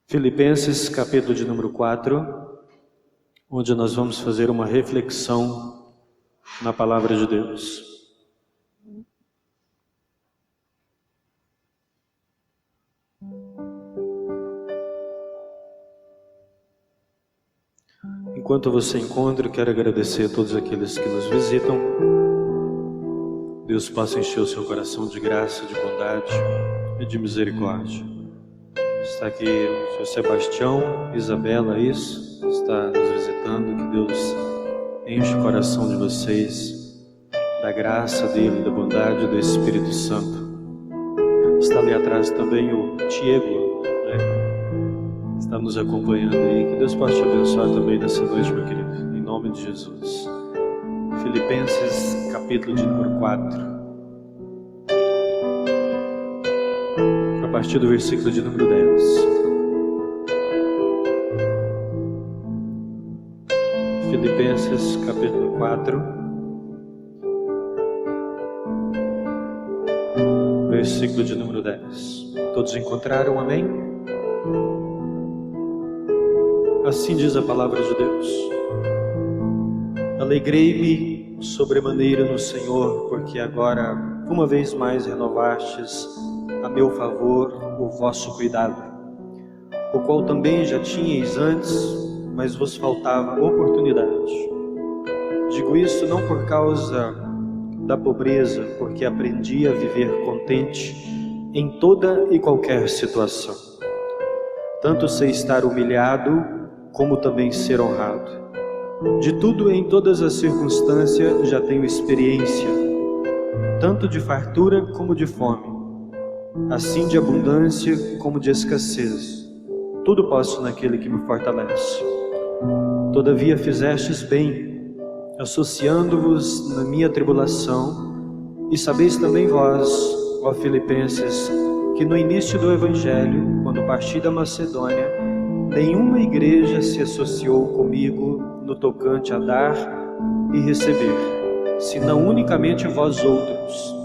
Filipenses, capítulo de número 4, onde nós vamos fazer uma reflexão na palavra de Deus. Enquanto você encontra, eu quero agradecer a todos aqueles que nos visitam. Deus possa encher o seu coração de graça, de bondade e de misericórdia. Está aqui o Sr. Sebastião, Isabela, isso, está nos visitando. Que Deus enche o coração de vocês da graça dele, da bondade do Espírito Santo. Está ali atrás também o Diego, está nos acompanhando aí. Que Deus possa te abençoar também nessa noite, meu querido, em nome de Jesus. Filipenses, capítulo de número 4. A partir do versículo de número 10. Filipenses, capítulo 4, versículo de número 10. Todos encontraram, amém? Assim diz a palavra de Deus: Alegrei-me sobremaneira no Senhor, porque agora, uma vez mais, renovastes a meu favor o vosso cuidado, o qual também já tinhais antes, mas vos faltava oportunidade. Digo isso não por causa da pobreza, porque aprendi a viver contente em toda e qualquer situação. Tanto sei estar humilhado, como também ser honrado. De tudo em todas as circunstâncias já tenho experiência, tanto de fartura como de fome, assim de abundância como de escassez. Tudo posso naquele que me fortalece. Todavia fizestes bem, associando-vos na minha tribulação, e sabeis também vós, ó Filipenses, que no início do Evangelho, quando parti da Macedônia, nenhuma igreja se associou comigo no tocante a dar e receber, senão unicamente vós outros.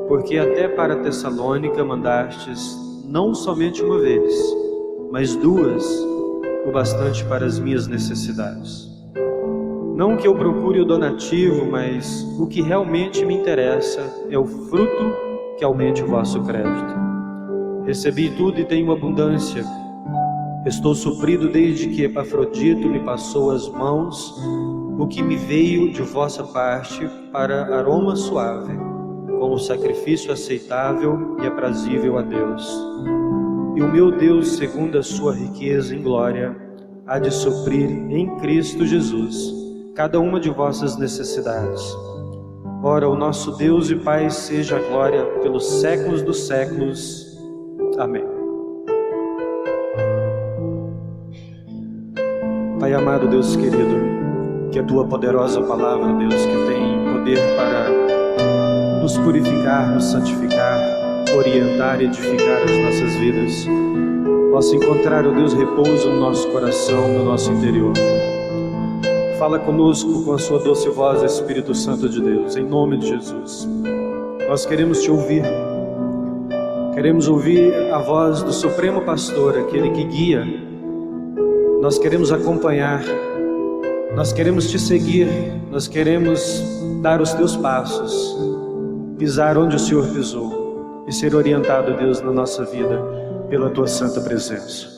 Porque até para Tessalônica mandastes não somente uma vez, mas duas, o bastante para as minhas necessidades. Não que eu procure o donativo, mas o que realmente me interessa é o fruto que aumente o vosso crédito. Recebi tudo e tenho abundância. Estou suprido desde que Epafrodito me passou as mãos, o que me veio de vossa parte para aroma suave, como sacrifício aceitável e aprazível a Deus. E o meu Deus, segundo a sua riqueza em glória, há de suprir em Cristo Jesus cada uma de vossas necessidades. Ora, o nosso Deus e Pai seja a glória pelos séculos dos séculos. Amém. Pai amado, Deus querido, que a Tua poderosa palavra, Deus, que tem poder para nos purificar, nos santificar, orientar e edificar as nossas vidas, possa encontrar, ó Deus, repouso no nosso coração, no nosso interior. Fala conosco com a Sua doce voz, Espírito Santo de Deus, em nome de Jesus. Nós queremos Te ouvir. Queremos ouvir a voz do Supremo Pastor, aquele que guia. Nós queremos acompanhar, nós queremos Te seguir, nós queremos dar os Teus passos, pisar onde o Senhor pisou e ser orientado, Deus, na nossa vida pela Tua santa presença.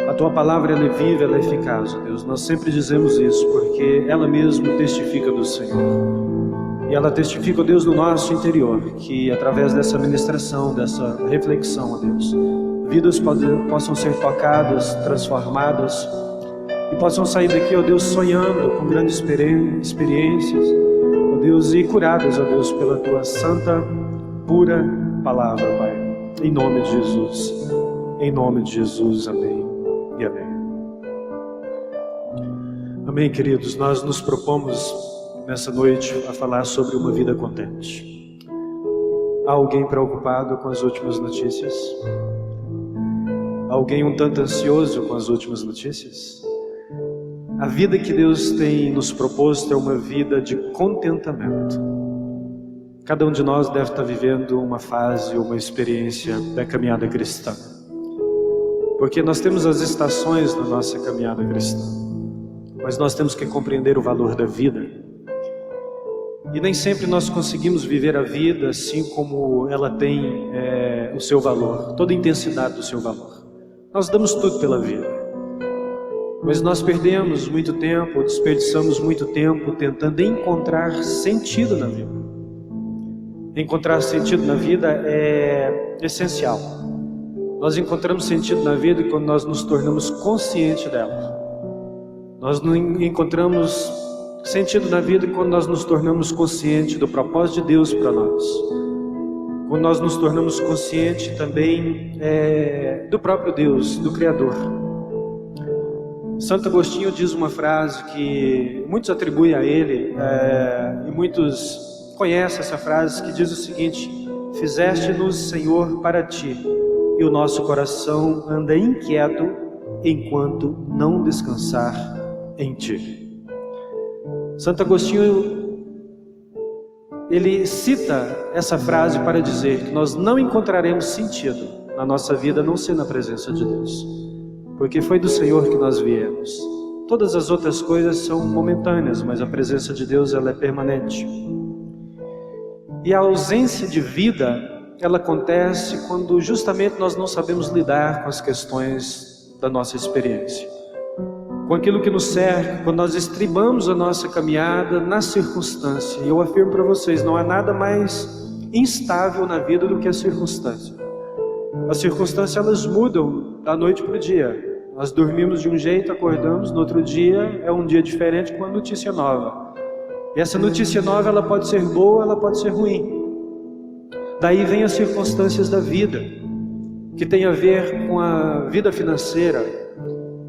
A Tua palavra ela é viva, ela é eficaz, Deus. Nós sempre dizemos isso porque ela mesma testifica do Senhor. E ela testifica, Deus, no nosso interior, que através dessa ministração, dessa reflexão, Deus, vidas possam ser tocadas, transformadas e possam sair daqui, ó Deus, sonhando com grandes experiências, ó Deus, e curadas, ó Deus, pela Tua santa, pura palavra, Pai. Em nome de Jesus. Em nome de Jesus. Amém e amém. Amém, queridos. Nós nos propomos nessa noite a falar sobre uma vida contente. Há alguém preocupado com as últimas notícias? Alguém um tanto ansioso com as últimas notícias? A vida que Deus tem nos proposto é uma vida de contentamento. Cada um de nós deve estar vivendo uma fase, uma experiência da caminhada cristã. Porque nós temos as estações na nossa caminhada cristã, mas nós temos que compreender o valor da vida. E nem sempre nós conseguimos viver a vida assim como ela tem o seu valor, toda a intensidade do seu valor. Nós damos tudo pela vida, mas nós perdemos muito tempo, desperdiçamos muito tempo tentando encontrar sentido na vida. Encontrar sentido na vida é essencial. Nós encontramos sentido na vida quando nós nos tornamos conscientes dela. Nós não encontramos sentido na vida quando nós nos tornamos conscientes do propósito de Deus para nós. Quando nós nos tornamos conscientes também do próprio Deus, do Criador. Santo Agostinho diz uma frase que muitos atribuem a ele, e muitos conhecem essa frase, que diz o seguinte: fizeste-nos, Senhor, para ti, e o nosso coração anda inquieto enquanto não descansar em ti. Santo Agostinho, ele cita essa frase para dizer que nós não encontraremos sentido na nossa vida a não ser na presença de Deus, porque foi do Senhor que nós viemos. Todas as outras coisas são momentâneas, mas a presença de Deus, ela é permanente. E a ausência de vida, ela acontece quando justamente nós não sabemos lidar com as questões da nossa experiência, com aquilo que nos cerca, quando nós estribamos a nossa caminhada na circunstância. E eu afirmo para vocês, não há nada mais instável na vida do que a circunstância. As circunstâncias, elas mudam da noite para o dia. Nós dormimos de um jeito, acordamos, no outro dia é um dia diferente com uma notícia nova. E essa notícia nova, ela pode ser boa, ela pode ser ruim. Daí vem as circunstâncias da vida, que tem a ver com a vida financeira,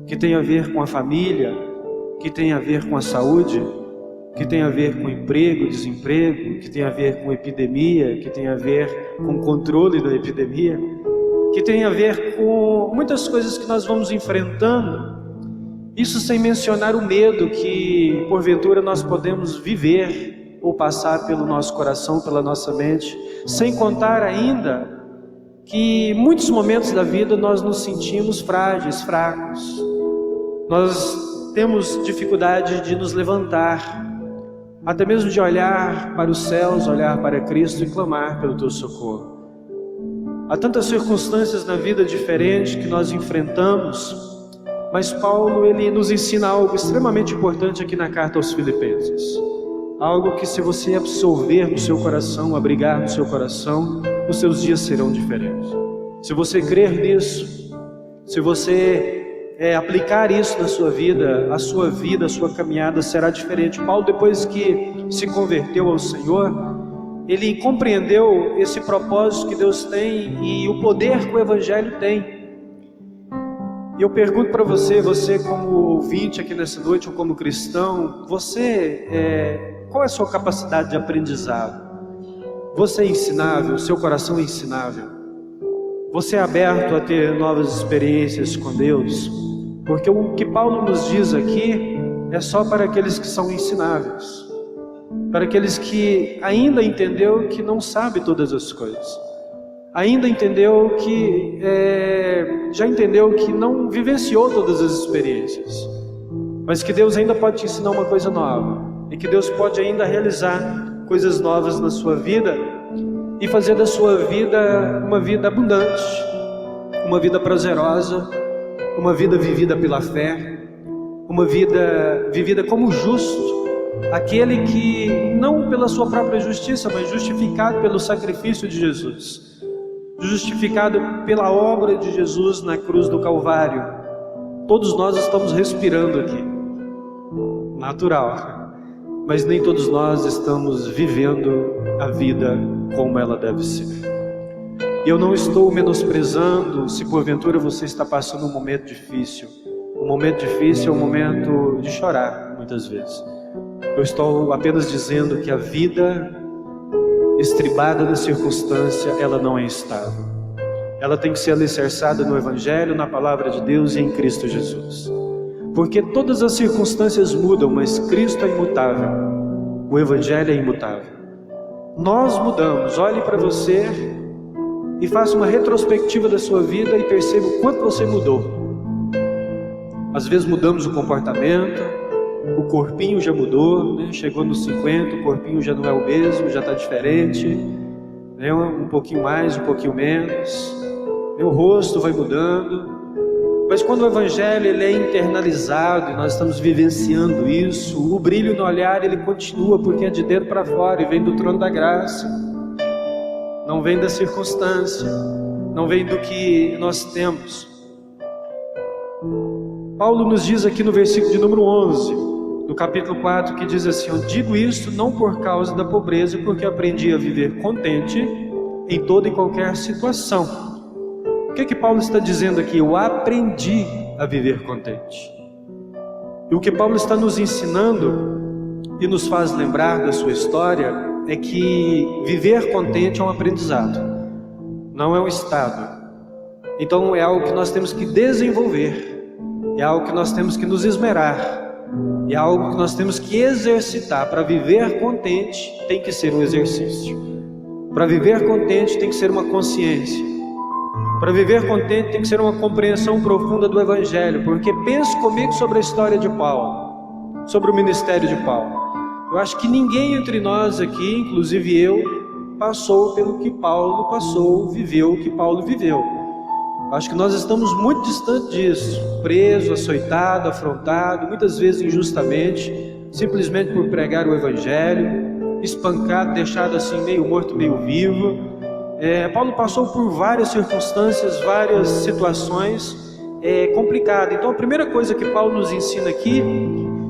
que tem a ver com a família, que tem a ver com a saúde, que tem a ver com emprego, desemprego, que tem a ver com epidemia, que tem a ver com o controle da epidemia, que tem a ver com muitas coisas que nós vamos enfrentando. Isso sem mencionar o medo que porventura nós podemos viver ou passar pelo nosso coração, pela nossa mente, sem contar ainda que muitos momentos da vida nós nos sentimos frágeis, fracos. Nós temos dificuldade de nos levantar, até mesmo de olhar para os céus, olhar para Cristo e clamar pelo teu socorro. Há tantas circunstâncias na vida diferentes que nós enfrentamos, mas Paulo, ele nos ensina algo extremamente importante aqui na carta aos Filipenses. Algo que, se você absorver no seu coração, abrigar no seu coração, os seus dias serão diferentes. Se você crer nisso, se você aplicar isso na sua vida, a sua caminhada será diferente. Paulo, depois que se converteu ao Senhor, ele compreendeu esse propósito que Deus tem e o poder que o Evangelho tem. E eu pergunto para você como ouvinte aqui nessa noite, ou como cristão, qual é a sua capacidade de aprendizado? Você é ensinável? Seu coração é ensinável? Você é aberto a ter novas experiências com Deus? Porque o que Paulo nos diz aqui é só para aqueles que são ensináveis, para aqueles que ainda entendeu que não sabe todas as coisas, ainda entendeu que já entendeu que não vivenciou todas as experiências, mas que Deus ainda pode te ensinar uma coisa nova, e que Deus pode ainda realizar coisas novas na sua vida e fazer da sua vida uma vida abundante, uma vida prazerosa, uma vida vivida pela fé, uma vida vivida como justo, aquele que não pela sua própria justiça, mas justificado pelo sacrifício de Jesus, justificado pela obra de Jesus na cruz do Calvário. Todos nós estamos respirando aqui, natural, mas nem todos nós estamos vivendo a vida como ela deve ser. E eu não estou menosprezando se porventura você está passando um momento difícil. Um momento difícil é um momento de chorar, muitas vezes. Eu estou apenas dizendo que a vida estribada na circunstância, ela não é estável. Ela tem que ser alicerçada no Evangelho, na Palavra de Deus e em Cristo Jesus. Porque todas as circunstâncias mudam, mas Cristo é imutável. O Evangelho é imutável. Nós mudamos. Olhe para você e faça uma retrospectiva da sua vida e perceba o quanto você mudou. Às vezes mudamos o comportamento, o corpinho já mudou, né? Chegou nos 50, o corpinho já não é o mesmo, já está diferente, né? Um pouquinho mais, um pouquinho menos, o rosto vai mudando. Mas quando o Evangelho ele é internalizado e nós estamos vivenciando isso, o brilho no olhar ele continua, porque é de dentro para fora e vem do trono da graça, não vem da circunstância, não vem do que nós temos. Paulo nos diz aqui no versículo de número 11, no capítulo 4, que diz assim: eu digo isto não por causa da pobreza, porque aprendi a viver contente em toda e qualquer situação. O que Paulo está dizendo aqui? Eu aprendi a viver contente. E o que Paulo está nos ensinando e nos faz lembrar da sua história é que viver contente é um aprendizado, não é um estado. Então é algo que nós temos que desenvolver, é algo que nós temos que nos esmerar, é algo que nós temos que exercitar. Para viver contente tem que ser um exercício. Para viver contente tem que ser uma consciência. Para viver contente tem que ser uma compreensão profunda do Evangelho, porque pense comigo sobre a história de Paulo, sobre o ministério de Paulo. Eu acho que ninguém entre nós aqui, inclusive eu, passou pelo que Paulo passou, viveu o que Paulo viveu. Acho que nós estamos muito distantes disso, preso, açoitado, afrontado, muitas vezes injustamente, simplesmente por pregar o Evangelho, espancado, deixado assim meio morto, meio vivo. Paulo passou por várias circunstâncias, várias situações complicadas. Então a primeira coisa que Paulo nos ensina aqui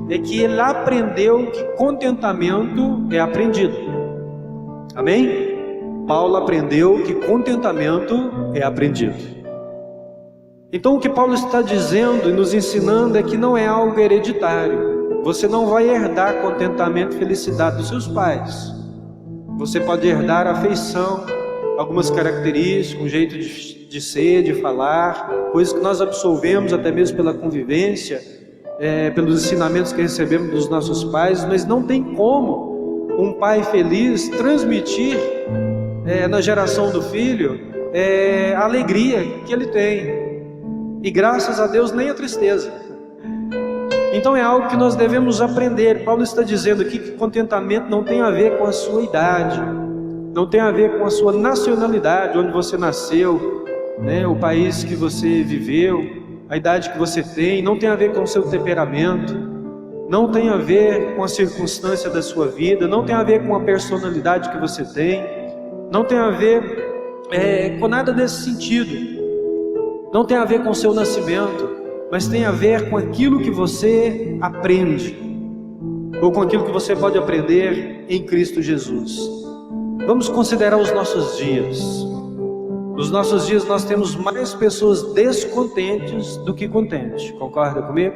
é que ele aprendeu que contentamento é aprendido. Amém? Paulo aprendeu que contentamento é aprendido. Então o que Paulo está dizendo e nos ensinando é que não é algo hereditário. Você não vai herdar contentamento e felicidade dos seus pais. Você pode herdar afeição, algumas características, um jeito de ser, de falar, coisas que nós absorvemos até mesmo pela convivência, pelos ensinamentos que recebemos dos nossos pais, mas não tem como um pai feliz transmitir na geração do filho a alegria que ele tem, e graças a Deus nem a tristeza. Então é algo que nós devemos aprender. Paulo está dizendo aqui que contentamento não tem a ver com a sua idade, não tem a ver com a sua nacionalidade, onde você nasceu, né, o país que você viveu, a idade que você tem, não tem a ver com o seu temperamento, não tem a ver com a circunstância da sua vida, não tem a ver com a personalidade que você tem, não tem a ver com nada desse sentido, não tem a ver com o seu nascimento, mas tem a ver com aquilo que você aprende, ou com aquilo que você pode aprender em Cristo Jesus. Vamos considerar os nossos dias. Nos nossos dias nós temos mais pessoas descontentes do que contentes, concorda comigo?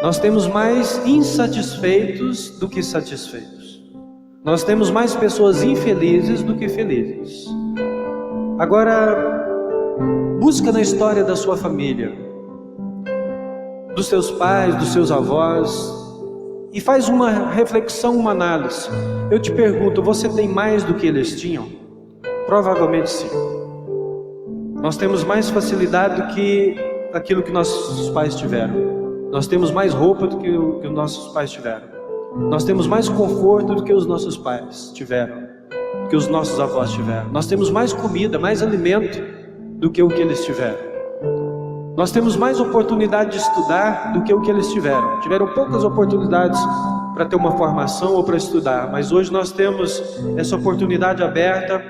Nós temos mais insatisfeitos do que satisfeitos. Nós temos mais pessoas infelizes do que felizes. Agora, busca na história da sua família, dos seus pais, dos seus avós, e faz uma reflexão, uma análise. Eu te pergunto, você tem mais do que eles tinham? Provavelmente sim. Nós temos mais facilidade do que aquilo que nossos pais tiveram. Nós temos mais roupa do que os nossos pais tiveram. Nós temos mais conforto do que os nossos pais tiveram, do que os nossos avós tiveram. Nós temos mais comida, mais alimento do que o que eles tiveram. Nós temos mais oportunidade de estudar do que o que eles tiveram. Tiveram poucas oportunidades para ter uma formação ou para estudar, mas hoje nós temos essa oportunidade aberta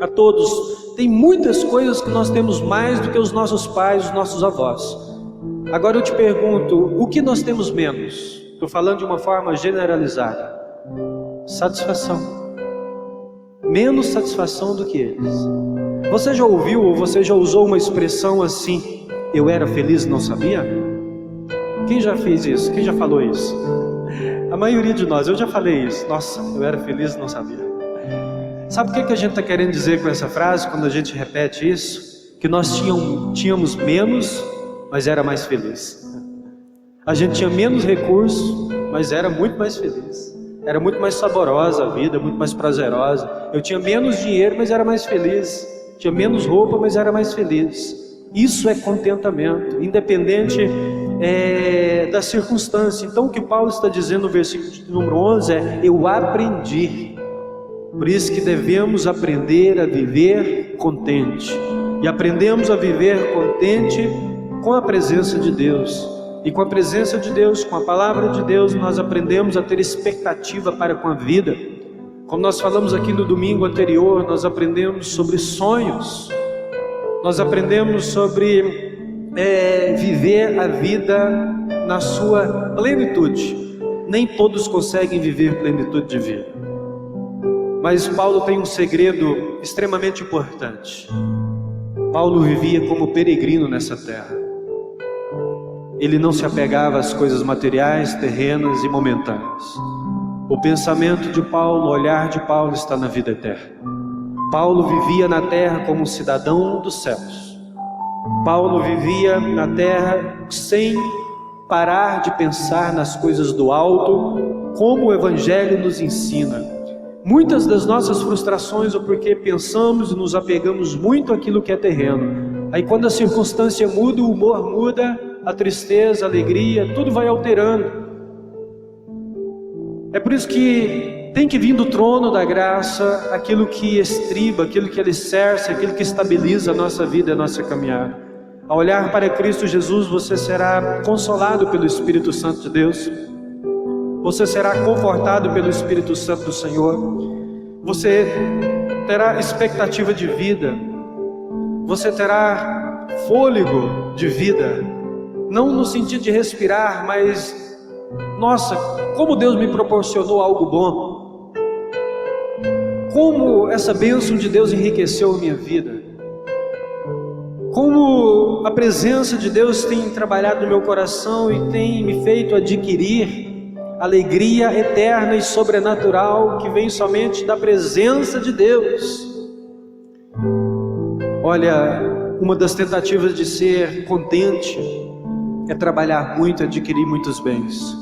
a todos. Tem muitas coisas que nós temos mais do que os nossos pais, os nossos avós. Agora eu te pergunto, o que nós temos menos? Estou falando de uma forma generalizada. Satisfação. Menos satisfação do que eles. Você já ouviu ou você já usou uma expressão assim: eu era feliz e não sabia? Quem já fez isso? Quem já falou isso? A maioria de nós. Eu já falei isso. Nossa, eu era feliz e não sabia. Sabe o que a gente está querendo dizer com essa frase quando a gente repete isso? Que nós tínhamos menos, mas era mais feliz. A gente tinha menos recursos, mas era muito mais feliz. Era muito mais saborosa a vida, muito mais prazerosa. Eu tinha menos dinheiro, mas era mais feliz. tinha menos roupa, mas era mais feliz. Isso é contentamento, independente da circunstância. Então o que Paulo está dizendo no versículo de número 11 é: eu aprendi. Por isso que devemos aprender a viver contente. E aprendemos a viver contente com a presença de Deus. E com a presença de Deus, com a palavra de Deus, nós aprendemos a ter expectativa para com a vida. Como nós falamos aqui no domingo anterior, nós aprendemos sobre sonhos. Nós aprendemos sobre viver a vida na sua plenitude. Nem todos conseguem viver plenitude de vida. Mas Paulo tem um segredo extremamente importante. Paulo vivia como peregrino nessa terra. Ele não se apegava às coisas materiais, terrenas e momentâneas. O pensamento de Paulo, o olhar de Paulo está na vida eterna. Paulo vivia na terra como um cidadão dos céus. Paulo vivia na terra sem parar de pensar nas coisas do alto, como o Evangelho nos ensina. Muitas das nossas frustrações é porque pensamos e nos apegamos muito àquilo que é terreno. Aí quando a circunstância muda, o humor muda, a tristeza, a alegria, tudo vai alterando. É por isso que tem que vir do trono da graça aquilo que estriba, aquilo que alicerça, aquilo que estabiliza a nossa vida, a nossa caminhada. Ao olhar para Cristo Jesus, você será consolado pelo Espírito Santo de Deus. Você será confortado pelo Espírito Santo do Senhor. Você terá expectativa de vida. Você terá fôlego de vida. Não no sentido de respirar, mas, nossa, como Deus me proporcionou algo bom. Como essa bênção de Deus enriqueceu a minha vida. Como a presença de Deus tem trabalhado no meu coração e tem me feito adquirir alegria eterna e sobrenatural que vem somente da presença de Deus. Olha, uma das tentativas de ser contente é trabalhar muito, adquirir muitos bens.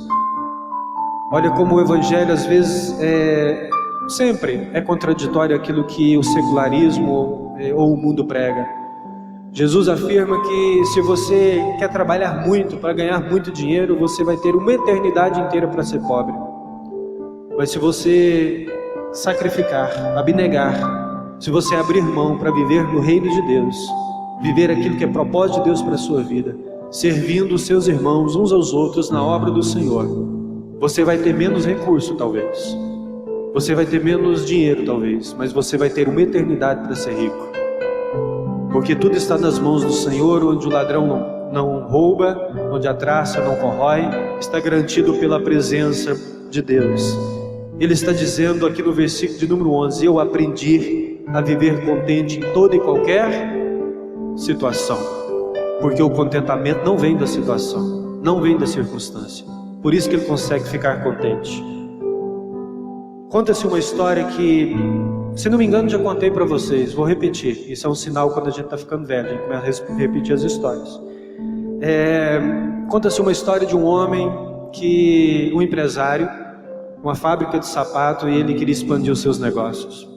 Olha como o Evangelho às vezes sempre é contraditório àquilo que o secularismo ou o mundo prega. Jesus afirma que se você quer trabalhar muito para ganhar muito dinheiro, você vai ter uma eternidade inteira para ser pobre. Mas se você sacrificar, abnegar, se você abrir mão para viver no reino de Deus, viver aquilo que é propósito de Deus para a sua vida, servindo os seus irmãos uns aos outros na obra do Senhor, você vai ter menos recurso talvez, você vai ter menos dinheiro talvez, mas você vai ter uma eternidade para ser rico. Porque tudo está nas mãos do Senhor, onde o ladrão não rouba, onde a traça não corrói, está garantido pela presença de Deus. Ele está dizendo aqui no versículo de número 11, eu aprendi a viver contente em toda e qualquer situação. Porque o contentamento não vem da situação, não vem da circunstância. Por isso que ele consegue ficar contente. Conta-se uma história que, se não me engano, já contei para vocês, vou repetir. Isso é um sinal quando a gente está ficando velho, a gente começa a repetir as histórias. Conta-se uma história de um homem um empresário, uma fábrica de sapato, e ele queria expandir os seus negócios.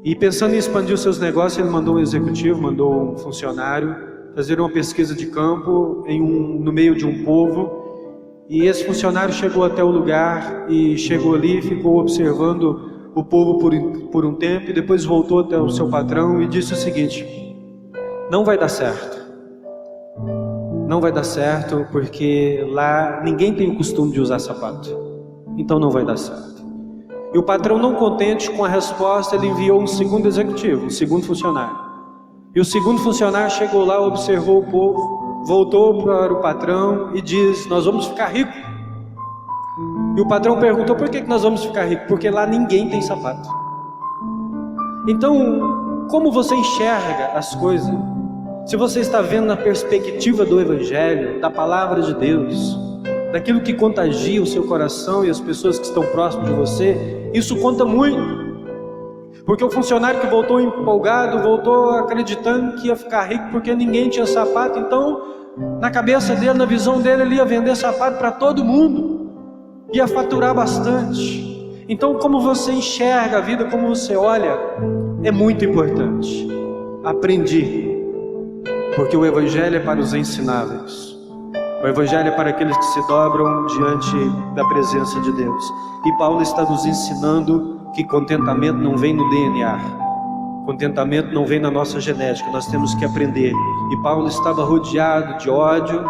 E pensando em expandir os seus negócios, ele mandou um executivo, mandou um funcionário fazer uma pesquisa de campo no meio de um povo. E esse funcionário chegou até o lugar e chegou ali e ficou observando o povo por um tempo, e depois voltou até o seu patrão e disse o seguinte: não vai dar certo. Não vai dar certo porque lá ninguém tem o costume de usar sapato. Então não vai dar certo. E o patrão, não contente com a resposta, ele enviou um segundo executivo, um segundo funcionário. E o segundo funcionário chegou lá, observou o povo, voltou para o patrão e diz: nós vamos ficar ricos. E o patrão perguntou: por que nós vamos ficar ricos? Porque lá ninguém tem sapato. Então, como você enxerga as coisas? Se você está vendo na perspectiva do Evangelho, da palavra de Deus, daquilo que contagia o seu coração e as pessoas que estão próximas de você, isso conta muito. Porque o funcionário que voltou empolgado, voltou acreditando que ia ficar rico porque ninguém tinha sapato. Então, na cabeça dele, na visão dele, ele ia vender sapato para todo mundo, ia faturar bastante. Então, como você enxerga a vida, como você olha, é muito importante. aprendi, porque o Evangelho é para os ensináveis. O Evangelho é para aqueles que se dobram diante da presença de Deus. E Paulo está nos ensinando que contentamento não vem no DNA, contentamento não vem na nossa genética, nós temos que aprender. E Paulo estava rodeado de ódio,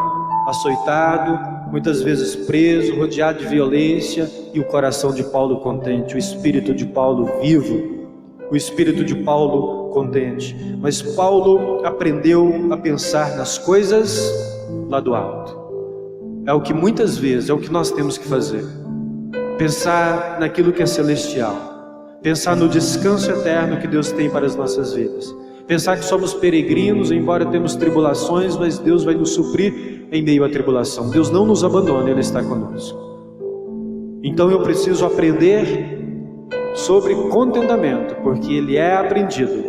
açoitado, muitas vezes preso, rodeado de violência, e o coração de Paulo contente, o espírito de Paulo vivo, o espírito de Paulo contente. Mas Paulo aprendeu a pensar nas coisas lá do alto. É o que muitas vezes, é o que nós temos que fazer. Pensar naquilo que é celestial. Pensar no descanso eterno que Deus tem para as nossas vidas. Pensar que somos peregrinos, embora temos tribulações, mas Deus vai nos suprir em meio à tribulação. Deus não nos abandona, Ele está conosco. Então eu preciso aprender sobre contentamento, porque ele é aprendido.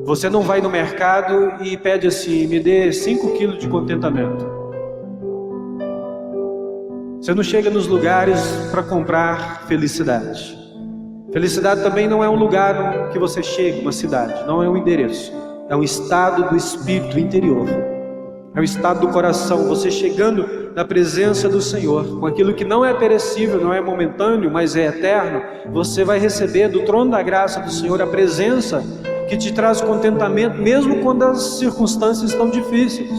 Você não vai no mercado e pede assim: me dê 5 quilos de contentamento. Você não chega nos lugares para comprar felicidade. Felicidade também não é um lugar que você chega, uma cidade, não é um endereço. É um estado do espírito interior. É um estado do coração. Você chegando na presença do Senhor, com aquilo que não é perecível, não é momentâneo, mas é eterno, você vai receber do trono da graça do Senhor a presença que te traz contentamento, mesmo quando as circunstâncias estão difíceis.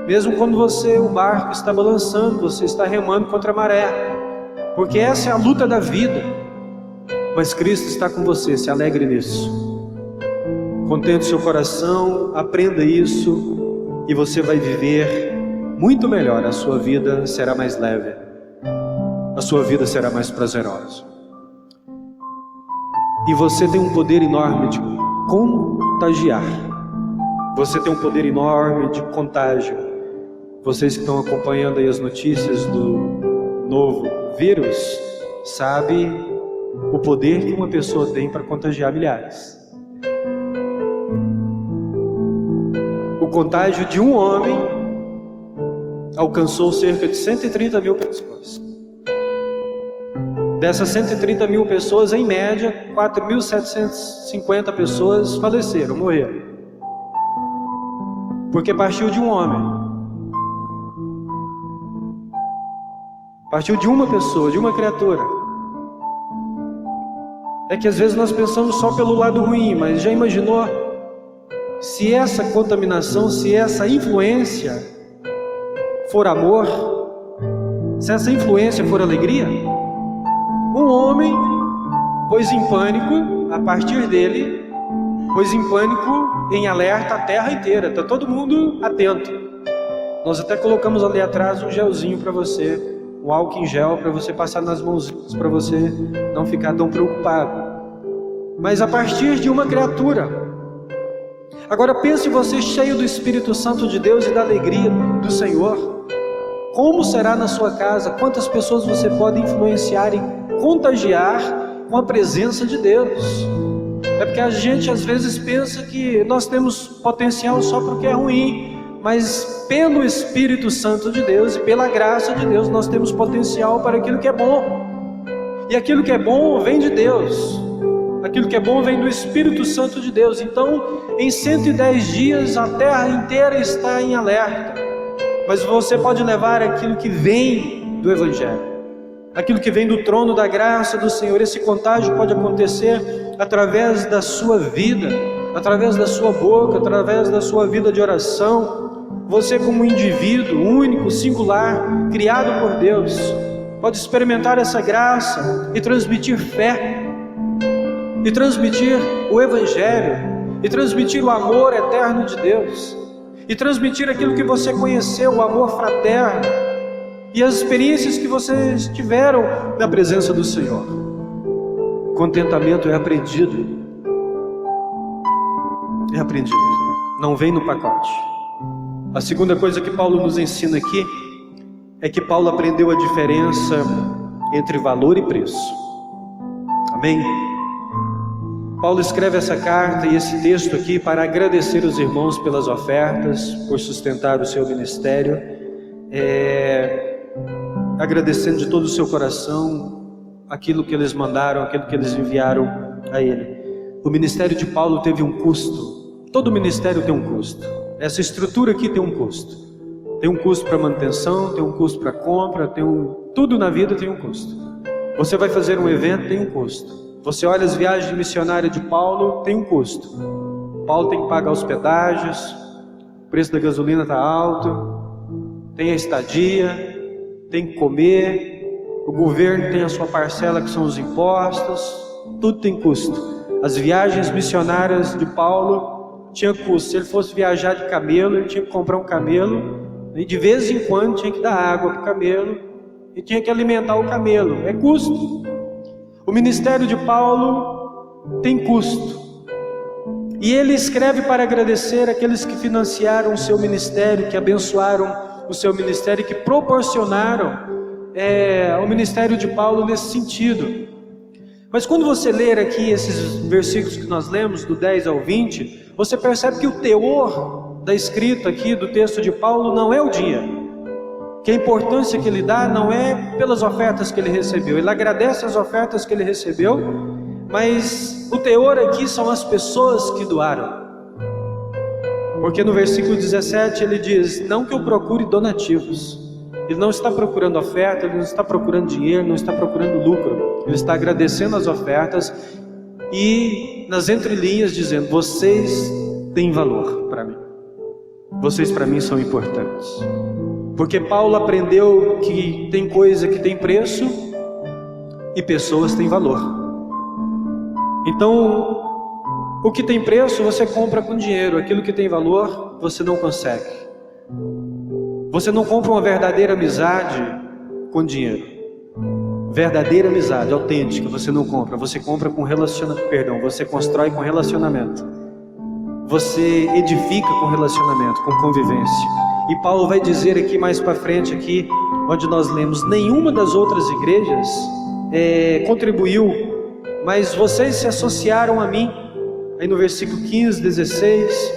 Mesmo quando o barco está balançando, você está remando contra a maré, porque essa é a luta da vida, mas Cristo está com você, se alegre nisso, contente seu coração, aprenda isso, e você vai viver muito melhor, a sua vida será mais leve, a sua vida será mais prazerosa, e você tem um poder enorme de contagiar, você tem um poder enorme de contágio. Vocês que estão acompanhando aí as notícias do novo vírus, sabem o poder que uma pessoa tem para contagiar milhares. O contágio de um homem alcançou cerca de 130 mil pessoas. Dessas 130 mil pessoas, em média, 4.750 pessoas faleceram, morreram. Porque partiu de um homem. Partiu de uma pessoa, de uma criatura. É que às vezes nós pensamos só pelo lado ruim, mas já imaginou se essa contaminação, se essa influência for amor, se essa influência for alegria? Um homem pôs em pânico, a partir dele, pôs em pânico, em alerta a terra inteira, está todo mundo atento. Nós até colocamos ali atrás um gelzinho para você, um álcool em gel para você passar nas mãozinhas, para você não ficar tão preocupado. Mas a partir de uma criatura. Agora pense você cheio do Espírito Santo de Deus e da alegria do Senhor. Como será na sua casa? Quantas pessoas você pode influenciar e contagiar com a presença de Deus? É porque a gente às vezes pensa que nós temos potencial só porque é ruim, mas pelo Espírito Santo de Deus e pela graça de Deus nós temos potencial para aquilo que é bom. E aquilo que é bom vem de Deus. Aquilo que é bom vem do Espírito Santo de Deus. Então, em 110 dias a terra inteira está em alerta. Mas você pode levar aquilo que vem do Evangelho, aquilo que vem do trono da graça do Senhor. Esse contágio pode acontecer através da sua vida, através da sua boca, através da sua vida de oração. Você como um indivíduo único, singular, criado por Deus, pode experimentar essa graça e transmitir fé, e transmitir o Evangelho, e transmitir o amor eterno de Deus, e transmitir aquilo que você conheceu, o amor fraterno, e as experiências que vocês tiveram na presença do Senhor. Contentamento é aprendido, não vem no pacote. A segunda coisa que Paulo nos ensina aqui é que Paulo aprendeu a diferença entre valor e preço. Amém? Paulo escreve essa carta e esse texto aqui para agradecer os irmãos pelas ofertas, por sustentar o seu ministério, agradecendo de todo o seu coração aquilo que eles mandaram, aquilo que eles enviaram a ele. O ministério de Paulo teve um custo, Todo ministério tem um custo. Essa estrutura aqui tem um custo. Tem um custo para manutenção, tem um custo para compra, tudo na vida tem um custo. Você vai fazer um evento, tem um custo. Você olha as viagens missionárias de Paulo, tem um custo. Paulo tem que pagar os pedágios, o preço da gasolina está alto, tem a estadia, tem que comer, o governo tem a sua parcela que são os impostos, tudo tem custo. As viagens missionárias de Paulo tinham custo. Se ele fosse viajar de camelo, ele tinha que comprar um camelo, e de vez em quando tinha que dar água para o camelo, e tinha que alimentar o camelo, é custo. O ministério de Paulo tem custo. E ele escreve para agradecer aqueles que financiaram o seu ministério, que abençoaram o seu ministério, que proporcionaram ao ministério de Paulo nesse sentido. Mas quando você ler aqui esses versículos que nós lemos, do 10 ao 20, você percebe que o teor da escrita aqui do texto de Paulo não é o dinheiro. Que a importância que ele dá não é pelas ofertas que ele recebeu. Ele agradece as ofertas que ele recebeu, mas o teor aqui são as pessoas que doaram. Porque no versículo 17 ele diz: não que eu procure donativos. Ele não está procurando oferta, ele não está procurando dinheiro, não está procurando lucro. Ele está agradecendo as ofertas e nas entrelinhas dizendo: vocês têm valor para mim. Vocês para mim são importantes. Porque Paulo aprendeu que tem coisa que tem preço e pessoas têm valor. Então, o que tem preço você compra com dinheiro, aquilo que tem valor você não consegue. Você não compra uma verdadeira amizade com dinheiro. Verdadeira amizade, autêntica, você não compra. Você compra com você constrói com relacionamento. Você edifica com relacionamento, com convivência. E Paulo vai dizer aqui mais para frente, aqui onde nós lemos: nenhuma das outras igrejas contribuiu, mas vocês se associaram a mim. Aí no versículo 15, 16,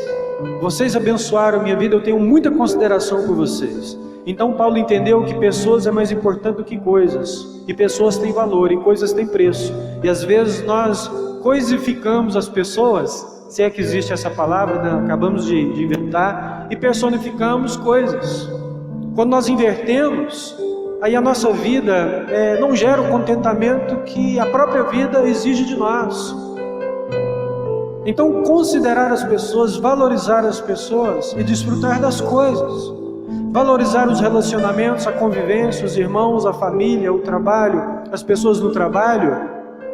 vocês abençoaram a minha vida, eu tenho muita consideração por vocês. Então Paulo entendeu que pessoas é mais importante do que coisas, e pessoas têm valor, e coisas têm preço, e às vezes nós coisificamos as pessoas, se é que existe essa palavra, né? Acabamos de inventar, e personificamos coisas. Quando nós invertemos, aí a nossa vida não gera o contentamento que a própria vida exige de nós. Então, considerar as pessoas, valorizar as pessoas e desfrutar das coisas. Valorizar os relacionamentos, a convivência, os irmãos, a família, o trabalho, as pessoas no trabalho.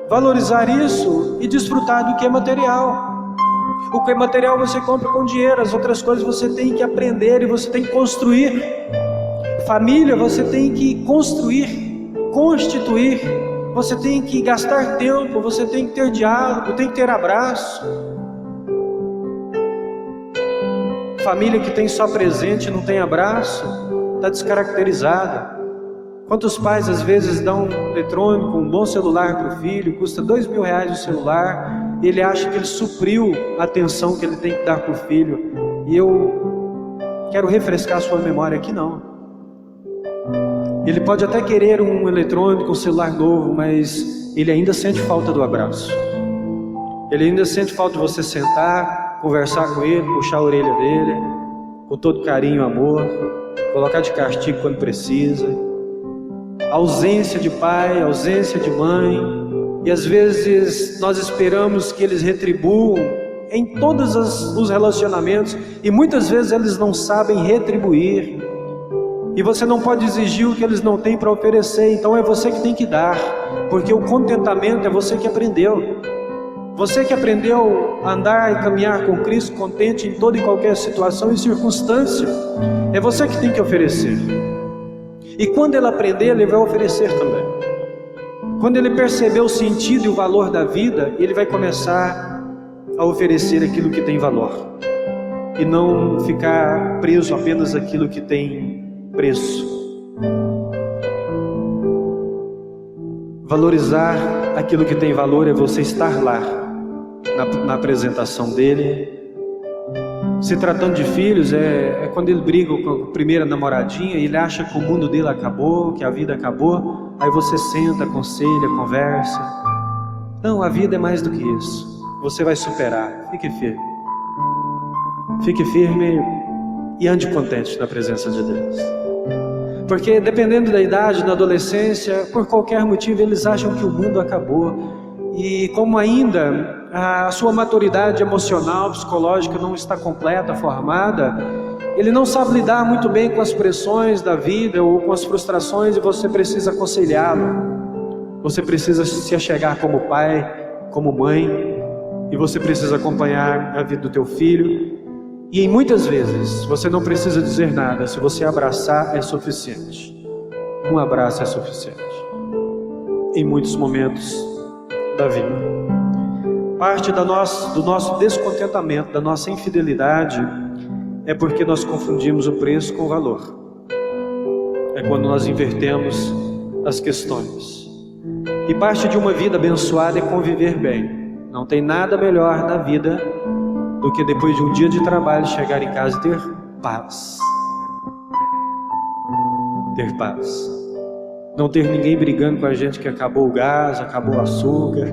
Valorizar isso e desfrutar do que é material. O que é material você compra com dinheiro, as outras coisas você tem que aprender e você tem que construir. Família você tem que construir, constituir. Você tem que gastar tempo, você tem que ter diálogo, tem que ter abraço. Família que tem só presente e não tem abraço, está descaracterizada. Quantos pais às vezes dão um eletrônico, um bom celular para o filho, custa R$2.000 o celular, e ele acha que ele supriu a atenção que ele tem que dar para o filho. E eu quero refrescar a sua memória aqui, não. Ele pode até querer um eletrônico, um celular novo, mas ele ainda sente falta do abraço. Ele ainda sente falta de você sentar, conversar com ele, puxar a orelha dele, com todo carinho e amor, colocar de castigo quando precisa. Ausência de pai, ausência de mãe, e às vezes nós esperamos que eles retribuam em todos os relacionamentos, e muitas vezes eles não sabem retribuir. E você não pode exigir o que eles não têm para oferecer, então é você que tem que dar, porque o contentamento é você que aprendeu. Você que aprendeu a andar e caminhar com Cristo contente em toda e qualquer situação e circunstância, é você que tem que oferecer. E quando ele aprender, ele vai oferecer também. Quando ele perceber o sentido e o valor da vida, ele vai começar a oferecer aquilo que tem valor, e não ficar preso apenas àquilo que tem preço. Valorizar aquilo que tem valor é você estar lá na apresentação dele. Se tratando de filhos, é quando ele briga com a primeira namoradinha e ele acha que o mundo dele acabou, que a vida acabou. Aí você senta, aconselha, conversa. Não, a vida é mais do que isso. Você vai superar. Fique firme. fique firme e ande contente na presença de Deus. Porque dependendo da idade, na adolescência, por qualquer motivo, eles acham que o mundo acabou. E como ainda a sua maturidade emocional, psicológica não está completa, formada, ele não sabe lidar muito bem com as pressões da vida ou com as frustrações, e você precisa aconselhá-lo. Você precisa se achegar como pai, como mãe, e você precisa acompanhar a vida do teu filho. E em muitas vezes você não precisa dizer nada, se você abraçar é suficiente. Um abraço é suficiente em muitos momentos da vida. Parte do nosso descontentamento, da nossa infidelidade, é porque nós confundimos o preço com o valor. É quando nós invertemos as questões. E parte de uma vida abençoada é conviver bem. Não tem nada melhor na vida do que depois de um dia de trabalho chegar em casa e ter paz. Ter paz. Não ter ninguém brigando com a gente que acabou o gás, acabou o açúcar.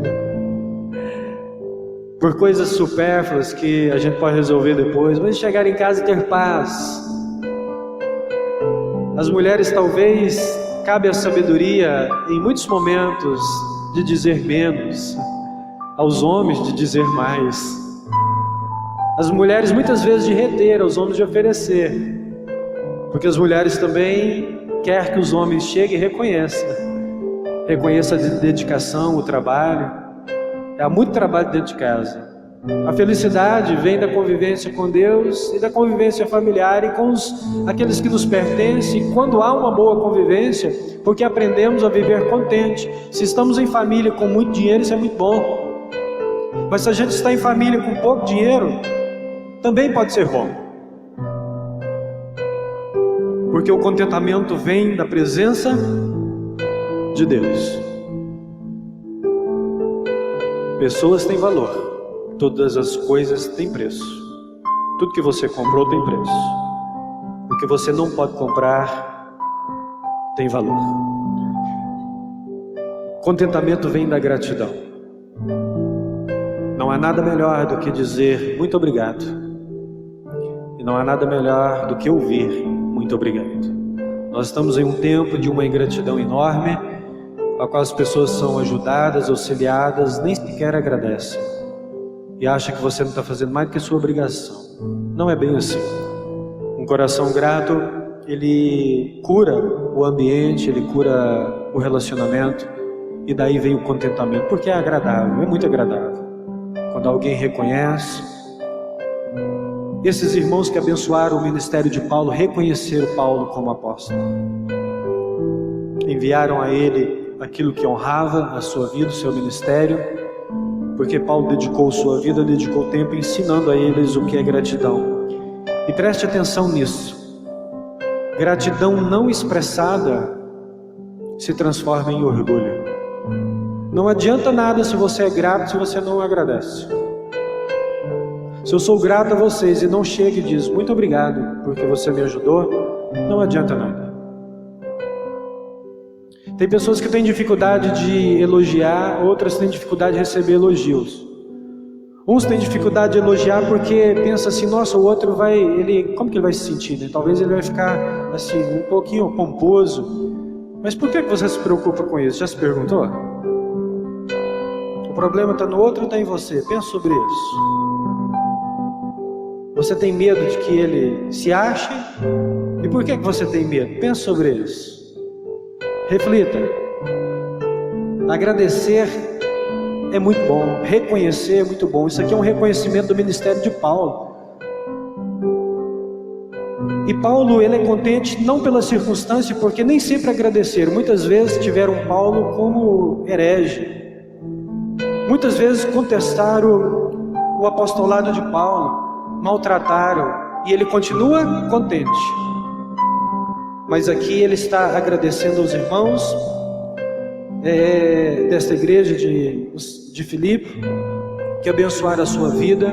Por coisas supérfluas que a gente pode resolver depois, mas chegar em casa e ter paz. As mulheres talvez cabe a sabedoria em muitos momentos de dizer menos, aos homens de dizer mais. As mulheres muitas vezes de reter, aos homens de oferecer, porque as mulheres também querem que os homens cheguem e reconheça a dedicação, o trabalho. Há muito trabalho dentro de casa. A felicidade vem da convivência com Deus e da convivência familiar e com aqueles que nos pertencem. Quando há uma boa convivência, porque aprendemos a viver contente. Se estamos em família com muito dinheiro, isso é muito bom. Mas se a gente está em família com pouco dinheiro, também pode ser bom. Porque o contentamento vem da presença de Deus. Pessoas têm valor. Todas as coisas têm preço. Tudo que você comprou tem preço. O que você não pode comprar tem valor. Contentamento vem da gratidão. Não há nada melhor do que dizer muito obrigado. E não há nada melhor do que ouvir muito obrigado. Nós estamos em um tempo de uma ingratidão enorme, a qual as pessoas são ajudadas, auxiliadas, nem sequer agradecem. E acha que você não está fazendo mais do que sua obrigação. Não é bem assim. Um coração grato, ele cura o ambiente, ele cura o relacionamento, e daí vem o contentamento, porque é agradável, é muito agradável. Quando alguém reconhece. Esses irmãos que abençoaram o ministério de Paulo reconheceram Paulo como apóstolo. Enviaram a ele aquilo que honrava a sua vida, o seu ministério, porque Paulo dedicou sua vida, dedicou tempo ensinando a eles o que é gratidão. E preste atenção nisso. Gratidão não expressada se transforma em orgulho. Não adianta nada se você é grato se você não agradece. Se eu sou grato a vocês e não chega e diz muito obrigado porque você me ajudou, não adianta nada. Tem pessoas que têm dificuldade de elogiar, outras têm dificuldade de receber elogios. Uns têm dificuldade de elogiar porque pensa assim, nossa, o outro como que ele vai se sentir, né? Talvez ele vai ficar assim, um pouquinho pomposo. Mas por que você se preocupa com isso? Já se perguntou? O problema está no outro ou está em você? Pensa sobre isso. Você tem medo de que ele se ache? E por que você tem medo? Pensa sobre isso. Reflita. Agradecer é muito bom. Reconhecer é muito bom. Isso aqui é um reconhecimento do ministério de Paulo. E Paulo, ele é contente não pela circunstância, porque nem sempre agradeceram. Muitas vezes tiveram Paulo como herege. Muitas vezes contestaram o apostolado de Paulo. Maltrataram, e ele continua contente. Mas aqui ele está agradecendo aos irmãos desta igreja de Filipe, que abençoaram a sua vida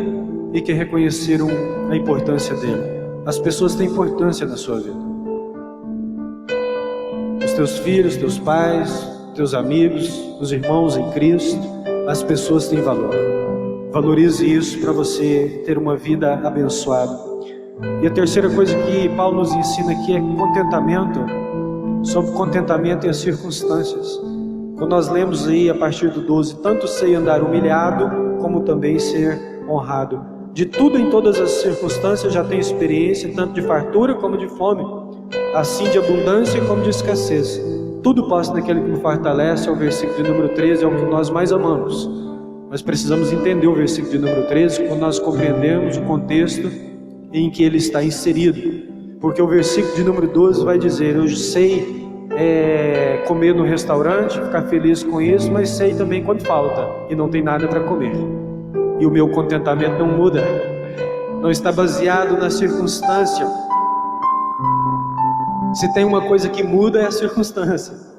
e que reconheceram a importância dele. As pessoas têm importância na sua vida. Os teus filhos, teus pais, teus amigos, os irmãos em Cristo, as pessoas têm valor. Valorize isso para você ter uma vida abençoada. E a terceira coisa que Paulo nos ensina aqui é contentamento, sobre contentamento em as circunstâncias. Quando nós lemos aí a partir do 12, tanto sei andar humilhado, como também ser honrado. De tudo em todas as circunstâncias já tenho experiência, tanto de fartura como de fome, assim de abundância como de escassez. Tudo posso naquele que me fortalece, é o versículo de número 13, é o que nós mais amamos. Nós precisamos entender o versículo de número 13 quando nós compreendemos o contexto em que ele está inserido. Porque o versículo de número 12 vai dizer: eu sei comer no restaurante, ficar feliz com isso, mas sei também quando falta e não tem nada para comer. E o meu contentamento não muda, não está baseado na circunstância. Se tem uma coisa que muda é a circunstância.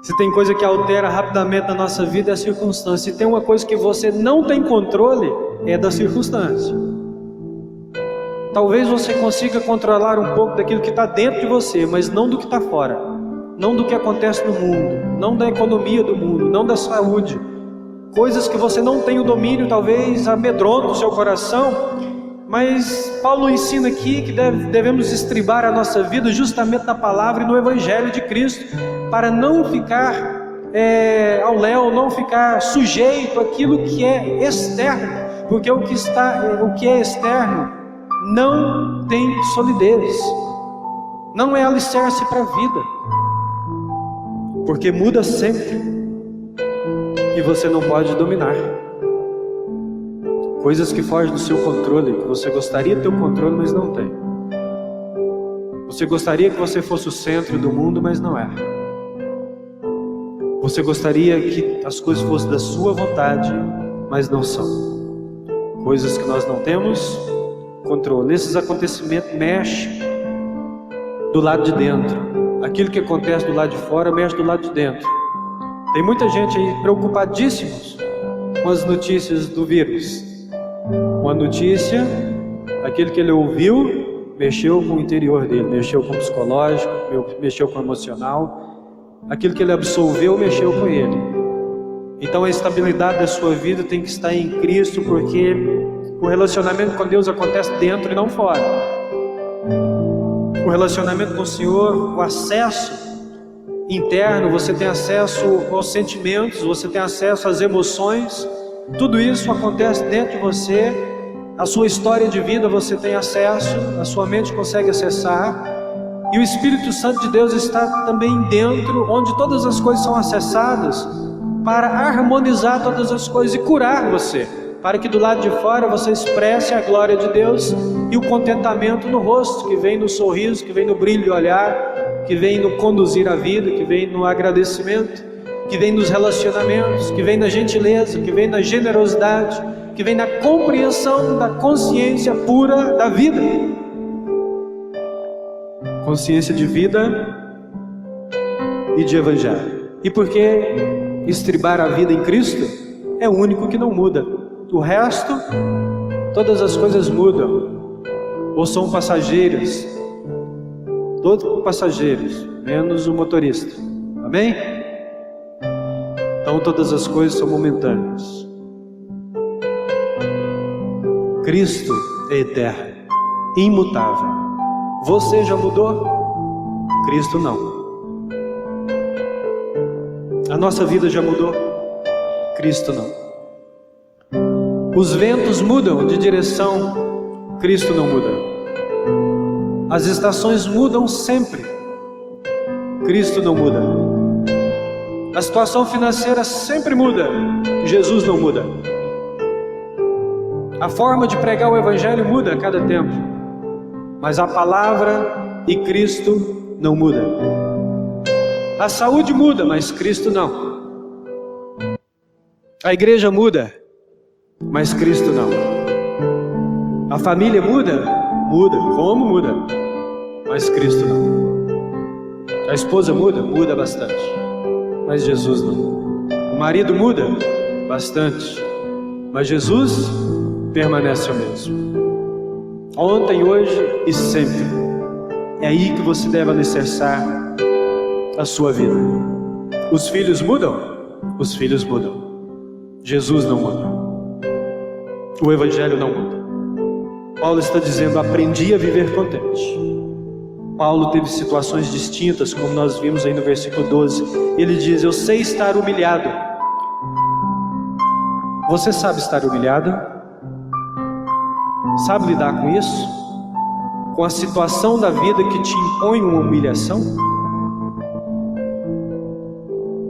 Se tem coisa que altera rapidamente a nossa vida é a circunstância. Se tem uma coisa que você não tem controle, é da circunstância. Talvez você consiga controlar um pouco daquilo que está dentro de você, mas não do que está fora. Não do que acontece no mundo, não da economia do mundo, não da saúde. Coisas que você não tem o domínio, talvez amedrontam o seu coração. Mas Paulo ensina aqui que devemos estribar a nossa vida justamente na palavra e no Evangelho de Cristo, para não ficar ao léu, não ficar sujeito àquilo que é externo, porque o que é externo não tem solidez, não é alicerce para a vida, porque muda sempre e você não pode dominar. Coisas que fogem do seu controle, que você gostaria de ter o controle, mas não tem. Você gostaria que você fosse o centro do mundo, mas não é. Você gostaria que as coisas fossem da sua vontade, mas não são. Coisas que nós não temos controle. Esses acontecimentos mexem do lado de dentro. Aquilo que acontece do lado de fora mexe do lado de dentro. Tem muita gente aí preocupadíssimos com as notícias do vírus. Uma notícia, aquilo que ele ouviu, mexeu com o interior dele, mexeu com o psicológico, mexeu com o emocional. Aquilo que ele absolveu, mexeu com ele. Então a estabilidade da sua vida tem que estar em Cristo, porque o relacionamento com Deus acontece dentro e não fora. O relacionamento com o Senhor, o acesso interno, você tem acesso aos sentimentos, você tem acesso às emoções. Tudo isso acontece dentro de você. A sua história de vida você tem acesso, a sua mente consegue acessar. E o Espírito Santo de Deus está também dentro, onde todas as coisas são acessadas, para harmonizar todas as coisas e curar você, para que do lado de fora você expresse a glória de Deus e o contentamento no rosto, que vem no sorriso, que vem no brilho de olhar, que vem no conduzir a vida, que vem no agradecimento, que vem nos relacionamentos, que vem na gentileza, que vem na generosidade, que vem na compreensão da consciência pura da vida. Consciência de vida e de Evangelho. E porque estribar a vida em Cristo é o único que não muda. O resto, todas as coisas mudam, ou são passageiras, todos passageiros, menos o motorista. Amém? Então todas as coisas são momentâneas. Cristo é eterno, imutável. Você já mudou? Cristo não. A nossa vida já mudou? Cristo não. Os ventos mudam de direção, Cristo não muda. As estações mudam sempre, Cristo não muda. A situação financeira sempre muda, Jesus não muda. A forma de pregar o Evangelho muda a cada tempo, mas a palavra e Cristo não muda. A saúde muda, mas Cristo não. A igreja muda, mas Cristo não. A família muda? Muda. Como muda? Mas Cristo não. A esposa muda? Muda bastante, mas Jesus não. O marido muda? Bastante, mas Jesus permanece o mesmo. Ontem, hoje e sempre. É aí que você deve alicerçar a sua vida. Os filhos mudam? Os filhos mudam. Jesus não muda. o Evangelho não muda. Paulo está dizendo: aprendi a viver contente. Paulo teve situações distintas, como nós vimos aí no versículo 12. Ele diz: eu sei estar humilhado. Você sabe estar humilhado? Sabe lidar com isso? Com a situação da vida que te impõe uma humilhação?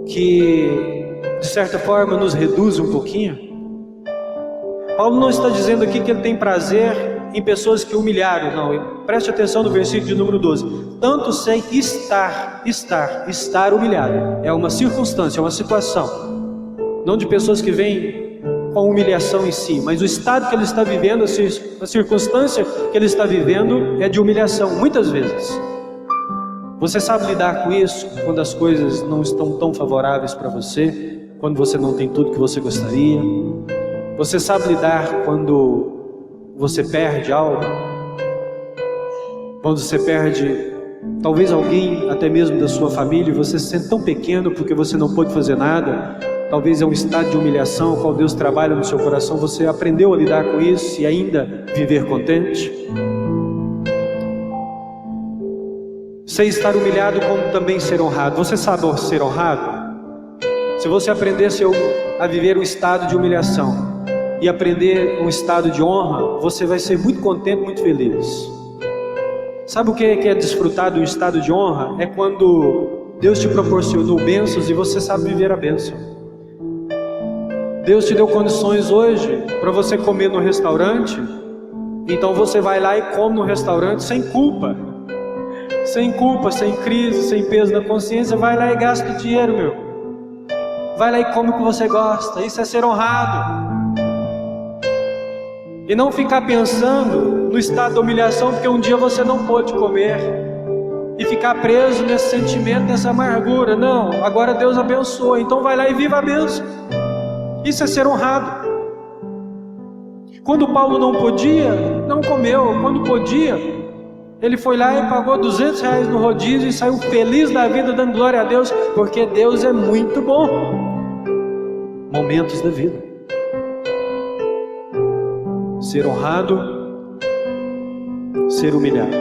Que, de certa forma, nos reduz um pouquinho? Paulo não está dizendo aqui que ele tem prazer em pessoas que humilharam, não. Preste atenção no versículo de número 12. Tanto sei estar humilhado. É uma circunstância, é uma situação. Não de pessoas que vêm com humilhação em si, mas o estado que ele está vivendo, a circunstância que ele está vivendo é de humilhação, muitas vezes. Você sabe lidar com isso quando as coisas não estão tão favoráveis para você, quando você não tem tudo que você gostaria? Você sabe lidar quando você perde algo? Quando você perde talvez alguém, até mesmo da sua família, e você se sente tão pequeno porque você não pôde fazer nada? Talvez é um estado de humilhação, qual Deus trabalha no seu coração. Você aprendeu a lidar com isso e ainda viver contente? Sei estar humilhado como também ser honrado. Você sabe ser honrado? Se você aprendesse a viver um estado de humilhação e aprender um estado de honra, você vai ser muito contente, muito feliz. Sabe o que é desfrutar de um estado de honra? É quando Deus te proporcionou bênçãos e você sabe viver a bênção. Deus te deu condições hoje para você comer no restaurante, então você vai lá e come no restaurante sem culpa, sem crise, sem peso na consciência. Vai lá e gasta o dinheiro, meu. Vai lá e come o que você gosta. Isso é ser honrado. E não ficar pensando no estado de humilhação porque um dia você não pôde comer e ficar preso nesse sentimento, nessa amargura. Não, agora Deus abençoa, então vai lá e viva a bênção. Isso é ser honrado. Quando Paulo não podia, não comeu. Quando podia, ele foi lá e pagou R$200 no rodízio e saiu feliz da vida, dando glória a Deus, porque Deus é muito bom. Momentos da vida. Ser honrado, ser humilhado.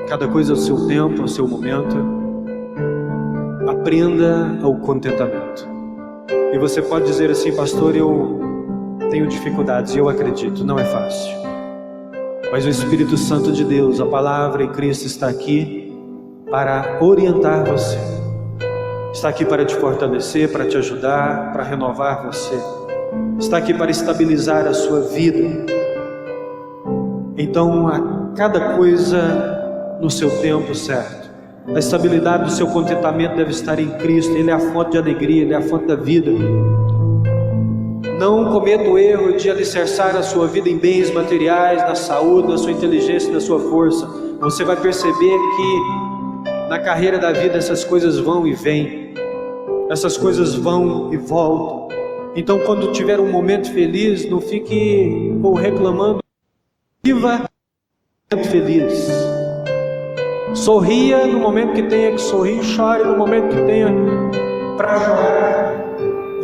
Cada coisa ao seu tempo, ao seu momento. Aprenda ao contentamento. E você pode dizer assim: pastor, eu tenho dificuldades, e eu acredito, não é fácil. Mas o Espírito Santo de Deus, a palavra e Cristo está aqui para orientar você. Está aqui para te fortalecer, para te ajudar, para renovar você. Está aqui para estabilizar a sua vida. Então, a cada coisa no seu tempo certo. A estabilidade do seu contentamento deve estar em Cristo. Ele é a fonte de alegria, Ele é a fonte da vida. Não cometa o erro de alicerçar a sua vida em bens materiais, na saúde, na sua inteligência, na sua força. Você vai perceber que na carreira da vida essas coisas vão e vêm. Essas coisas vão e voltam. Então, quando tiver um momento feliz, não fique reclamando. Viva o momento feliz. Sorria no momento que tenha que sorrir, chore no momento que tenha para chorar.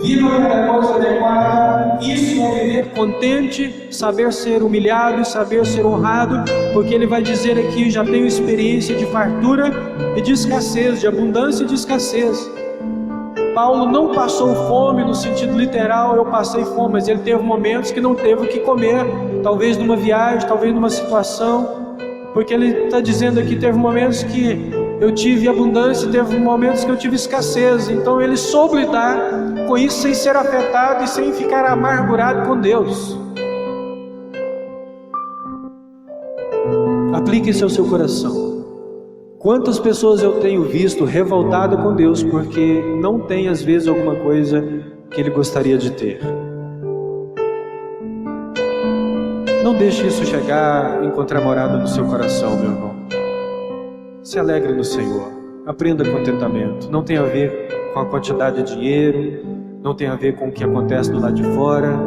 Viva cada coisa adequada. Isso é viver contente, saber ser humilhado e saber ser honrado, porque ele vai dizer aqui: já tenho experiência de fartura e de escassez, de abundância e de escassez. Paulo não passou fome no sentido literal, eu passei fome, mas ele teve momentos que não teve o que comer, talvez numa viagem, talvez numa situação, porque ele está dizendo aqui: teve momentos que eu tive abundância, teve momentos que eu tive escassez. Então ele soube lidar com isso sem ser afetado e sem ficar amargurado com Deus. Aplique isso ao seu coração. Quantas pessoas eu tenho visto revoltado com Deus porque não tem às vezes alguma coisa que ele gostaria de ter. Não deixe isso chegar, encontrar morada no seu coração, meu irmão. Se alegre no Senhor. Aprenda contentamento. Não tem a ver com a quantidade de dinheiro, não tem a ver com o que acontece do lado de fora,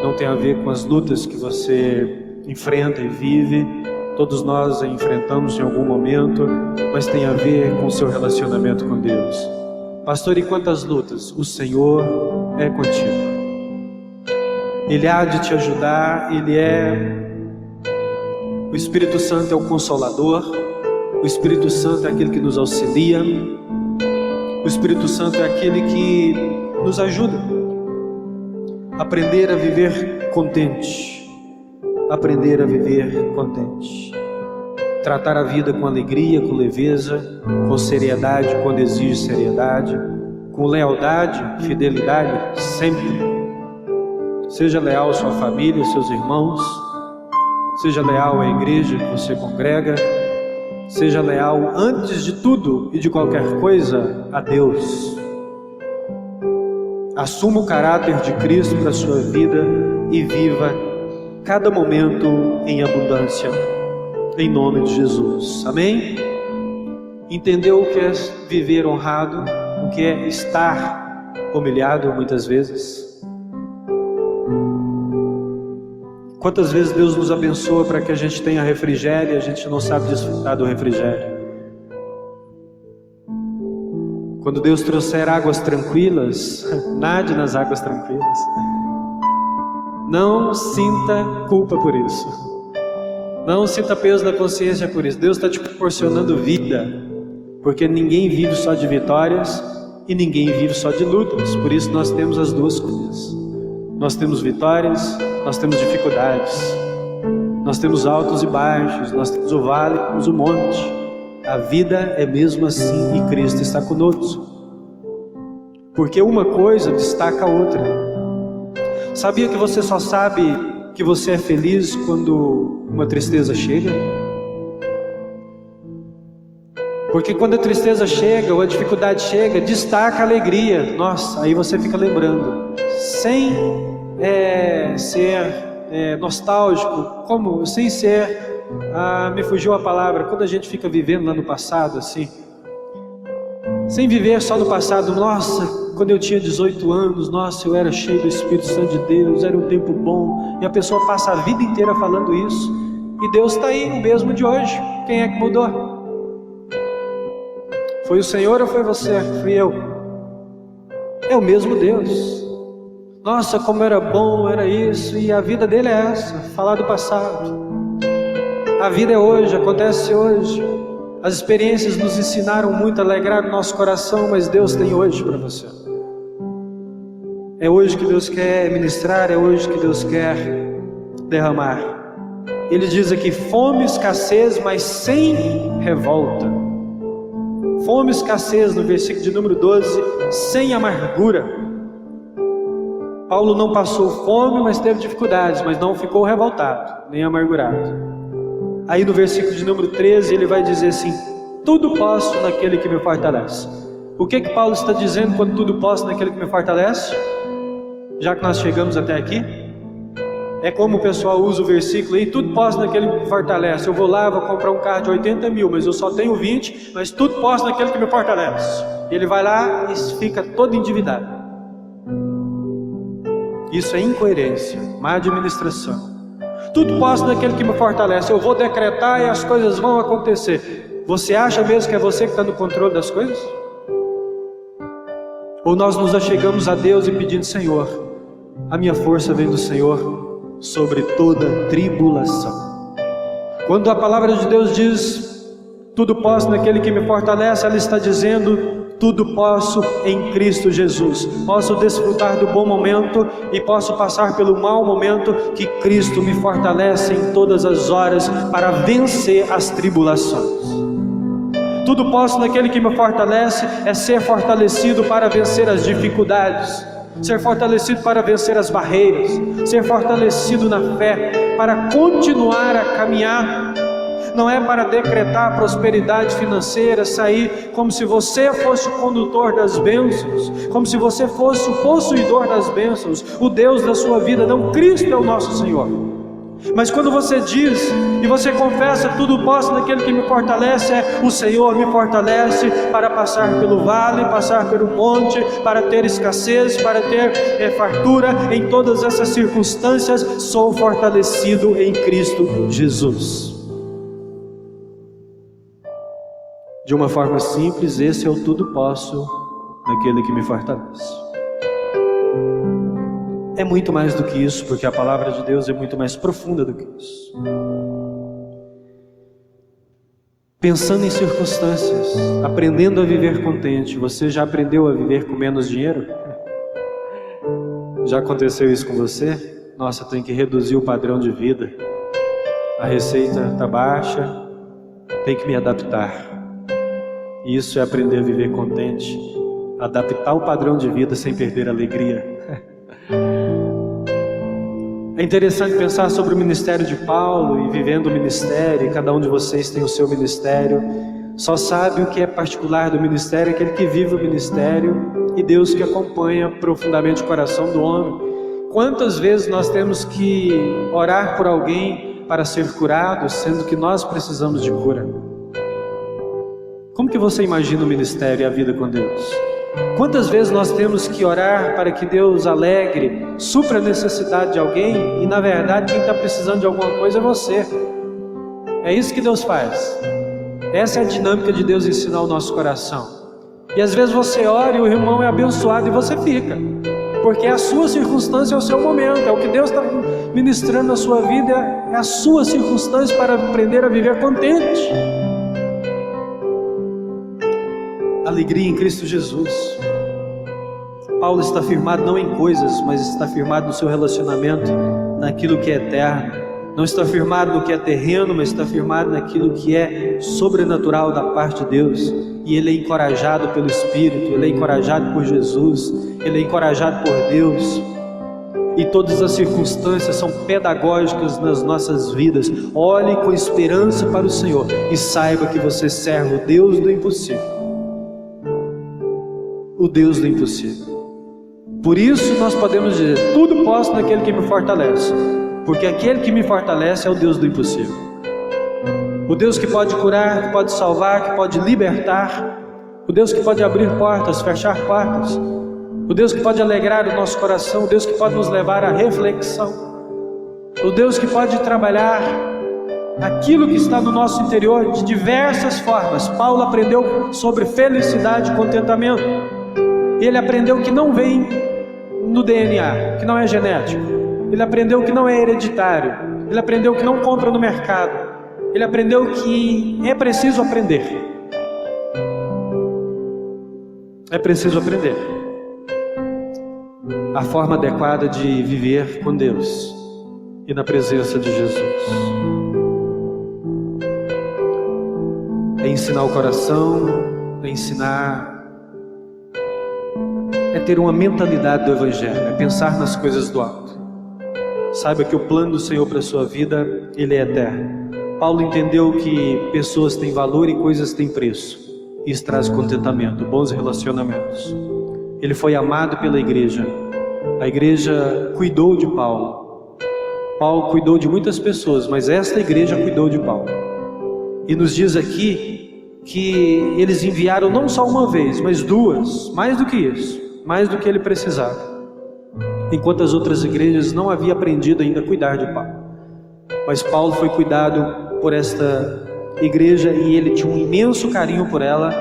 não tem a ver com as lutas que você enfrenta e vive. Todos nós a enfrentamos em algum momento, mas tem a ver com o seu relacionamento com Deus. Pastor, e quantas lutas? O Senhor é contigo. Ele há de te ajudar. O Espírito Santo é o Consolador, o Espírito Santo é aquele que nos auxilia, o Espírito Santo é aquele que nos ajuda a aprender a viver contente, aprender a viver contente, tratar a vida com alegria, com leveza, com seriedade, quando exige seriedade, com lealdade, fidelidade, sempre. Seja leal à sua família, aos seus irmãos, seja leal à igreja que você congrega, seja leal, antes de tudo e de qualquer coisa, a Deus. Assuma o caráter de Cristo para a sua vida e viva cada momento em abundância, em nome de Jesus. Amém? Entendeu o que é viver honrado, o que é estar humilhado muitas vezes? Quantas vezes Deus nos abençoa para que a gente tenha refrigério e a gente não sabe desfrutar do refrigério? Quando Deus trouxer águas tranquilas, nade nas águas tranquilas. Não sinta culpa por isso. Não sinta peso na consciência por isso. Deus está te proporcionando vida, porque ninguém vive só de vitórias e ninguém vive só de lutas. Por isso nós temos as duas coisas. Nós temos vitórias, nós temos dificuldades, nós temos altos e baixos, nós temos o vale, temos o monte. A vida é mesmo assim e Cristo está conosco, porque uma coisa destaca a outra. Sabia que você só sabe que você é feliz quando uma tristeza chega? Porque quando a tristeza chega ou a dificuldade chega, destaca a alegria. Nossa, aí você fica lembrando, sem ser nostálgico, sem ser, me fugiu a palavra, quando a gente fica vivendo lá no passado, assim, sem viver só no passado. Nossa, quando eu tinha 18 anos, nossa, eu era cheio do Espírito Santo de Deus, era um tempo bom, e a pessoa passa a vida inteira falando isso, e Deus está aí, o mesmo de hoje. Quem é que mudou? Foi o Senhor ou foi você? Fui eu. É o mesmo Deus. Nossa, como era bom, era isso, e a vida dele é essa, falar do passado. A vida é hoje, acontece hoje. As experiências nos ensinaram muito, alegraram nosso coração, mas Deus tem hoje para você. É hoje que Deus quer ministrar, é hoje que Deus quer derramar. Ele diz aqui, fome e escassez, mas sem revolta. Fome e escassez, no versículo de número 12, sem amargura. Paulo não passou fome, mas teve dificuldades, mas não ficou revoltado, nem amargurado. Aí no versículo de número 13, ele vai dizer assim, tudo posso naquele que me fortalece. O que Paulo está dizendo quando tudo posso naquele que me fortalece? Já que nós chegamos até aqui, é como o pessoal usa o versículo aí, tudo posso naquele que me fortalece. Eu vou lá, vou comprar um carro de 80 mil, mas eu só tenho 20, mas tudo posso naquele que me fortalece. Ele vai lá e fica todo endividado. Isso é incoerência, má administração. Tudo posso naquele que me fortalece. Eu vou decretar e as coisas vão acontecer. Você acha mesmo que é você que está no controle das coisas? Ou nós nos achegamos a Deus e pedimos, Senhor, a minha força vem do Senhor sobre toda tribulação. Quando a palavra de Deus diz, tudo posso naquele que me fortalece, ela está dizendo, tudo posso em Cristo Jesus. Posso desfrutar do bom momento e posso passar pelo mau momento, que Cristo me fortalece em todas as horas para vencer as tribulações. Tudo posso naquele que me fortalece é ser fortalecido para vencer as dificuldades, ser fortalecido para vencer as barreiras, ser fortalecido na fé, para continuar a caminhar. Não é para decretar prosperidade financeira, sair como se você fosse o condutor das bênçãos, como se você fosse o possuidor das bênçãos, o Deus da sua vida. Não, Cristo é o nosso Senhor. Mas quando você diz e você confessa, tudo posso naquele que me fortalece, o Senhor me fortalece para passar pelo vale, passar pelo monte, para ter escassez, para ter fartura. Em todas essas circunstâncias sou fortalecido em Cristo Jesus. De uma forma simples, esse é o tudo posso naquele que me fortalece. é muito mais do que isso, porque a palavra de Deus é muito mais profunda do que isso. Pensando em circunstâncias, aprendendo a viver contente. Você já aprendeu a viver com menos dinheiro? Já aconteceu isso com você? Nossa, tem que reduzir o padrão de vida. A receita está baixa, tem que me adaptar. Isso é aprender a viver contente. Adaptar o padrão de vida sem perder a alegria. É interessante pensar sobre o ministério de Paulo e vivendo o ministério, e cada um de vocês tem o seu ministério. Só sabe o que é particular do ministério aquele que vive o ministério e Deus que acompanha profundamente o coração do homem. Quantas vezes nós temos que orar por alguém para ser curado, sendo que nós precisamos de cura? Como que você imagina o ministério e a vida com Deus? Quantas vezes nós temos que orar para que Deus alegre, supra a necessidade de alguém, e na verdade quem está precisando de alguma coisa é você. É isso que Deus faz. Essa é a dinâmica de Deus ensinar o nosso coração. E às vezes você ora e o irmão é abençoado e você fica, porque é a sua circunstância, é o seu momento, é o que Deus está ministrando na sua vida, é a sua circunstância para aprender a viver contente. Alegria em Cristo Jesus. Paulo está firmado não em coisas, mas está firmado no seu relacionamento, naquilo que é eterno. Não está firmado no que é terreno, mas está firmado naquilo que é sobrenatural da parte de Deus. E ele é encorajado pelo Espírito, ele é encorajado por Jesus, ele é encorajado por Deus. E todas as circunstâncias são pedagógicas nas nossas vidas. Olhe com esperança para o Senhor e saiba que você serve o Deus do impossível. O Deus do impossível. Por isso nós podemos dizer: tudo posso naquele que me fortalece, porque aquele que me fortalece é o Deus do impossível. O Deus que pode curar, que pode salvar, que pode libertar, o Deus que pode abrir portas, fechar portas, o Deus que pode alegrar o nosso coração, o Deus que pode nos levar à reflexão, o Deus que pode trabalhar aquilo que está no nosso interior de diversas formas. Paulo aprendeu sobre felicidade e contentamento. Ele aprendeu que não vem no DNA, que não é genético. Ele aprendeu que não é hereditário. Ele aprendeu que não compra no mercado. Ele aprendeu que é preciso aprender. É preciso aprender a forma adequada de viver com Deus e na presença de Jesus. É ensinar o coração, é ensinar, é ter uma mentalidade do Evangelho, é pensar nas coisas do alto. Saiba que o plano do Senhor para a sua vida, ele é eterno. Paulo entendeu que pessoas têm valor e coisas têm preço. Isso traz contentamento, bons relacionamentos. Ele foi amado pela igreja. A igreja cuidou de Paulo. Paulo cuidou de muitas pessoas, mas esta igreja cuidou de Paulo. E nos diz aqui que eles enviaram não só uma vez, mas duas, mais do que isso, mais do que ele precisava. Enquanto as outras igrejas não haviam aprendido ainda a cuidar de Paulo. Mas Paulo foi cuidado por esta igreja e ele tinha um imenso carinho por ela,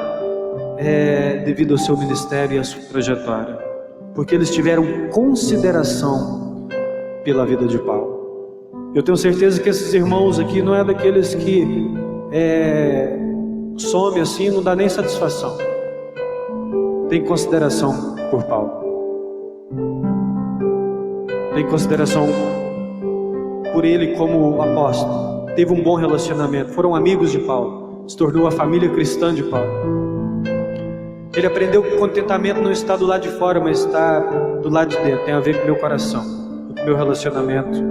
devido ao seu ministério e à sua trajetória, porque eles tiveram consideração pela vida de Paulo. Eu tenho certeza que esses irmãos aqui não é daqueles que some assim, não dá nem satisfação. Tem consideração por Paulo, tem consideração por ele como apóstolo. Teve um bom relacionamento, foram amigos de Paulo, se tornou a família cristã de Paulo. Ele aprendeu que o contentamento não está do lado de fora, mas está do lado de dentro. Tem a ver com o meu coração, com o meu relacionamento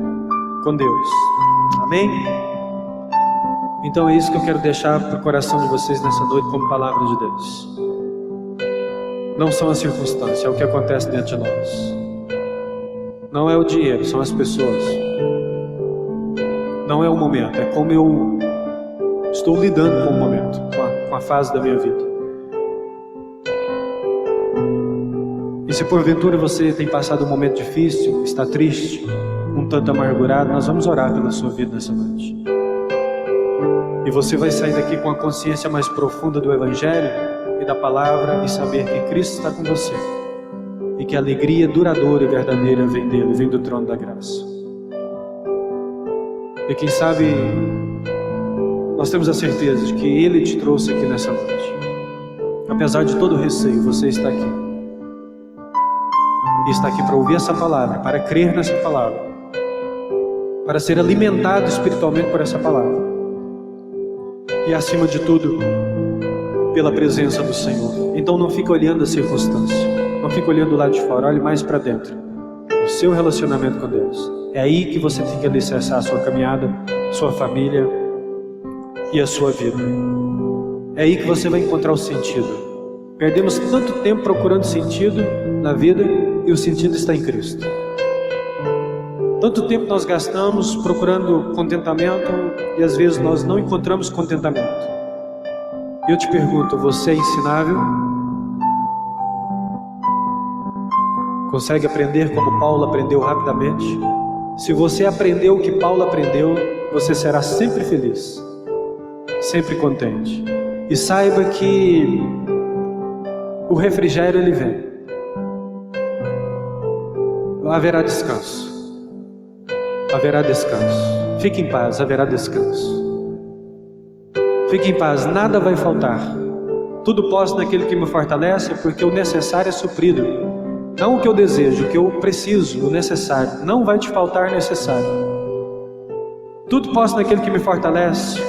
com Deus. Amém? Então é isso que eu quero deixar para o coração de vocês nessa noite como palavra de Deus. Não são as circunstâncias, é o que acontece dentro de nós. Não é o dinheiro, são as pessoas. Não é o momento, é como eu estou lidando com o momento, com a fase da minha vida. E se porventura você tem passado um momento difícil, está triste, um tanto amargurado, nós vamos orar pela sua vida nessa noite. E você vai sair daqui com a consciência mais profunda do Evangelho e da palavra, e saber que Cristo está com você e e que a alegria duradoura e verdadeira vem dele, vem do trono da graça. E quem sabe nós temos a certeza de que Ele te trouxe aqui nessa noite. Apesar de todo o receio, você está aqui. E está aqui para ouvir essa palavra, para crer nessa palavra, para ser alimentado espiritualmente por essa palavra. E acima de tudo, pela presença do Senhor. Então não fique olhando a circunstância, não fique olhando do lado de fora, olhe mais para dentro. O seu relacionamento com Deus. É aí que você tem que alicerçar a sua caminhada, sua família e a sua vida. É aí que você vai encontrar o sentido. Perdemos tanto tempo procurando sentido na vida e o sentido está em Cristo. Tanto tempo nós gastamos procurando contentamento e às vezes nós não encontramos contentamento. E eu te pergunto, você é ensinável? Consegue aprender como Paulo aprendeu rapidamente? Se você aprendeu o que Paulo aprendeu, você será sempre feliz, sempre contente. E saiba que o refrigério ele vem. Haverá descanso. Haverá descanso. Fique em paz, haverá descanso. Fique em paz, nada vai faltar. Tudo posso naquele que me fortalece, porque o necessário é suprido. Não o que eu desejo, o que eu preciso, o necessário. Não vai te faltar necessário. Tudo posso naquele que me fortalece,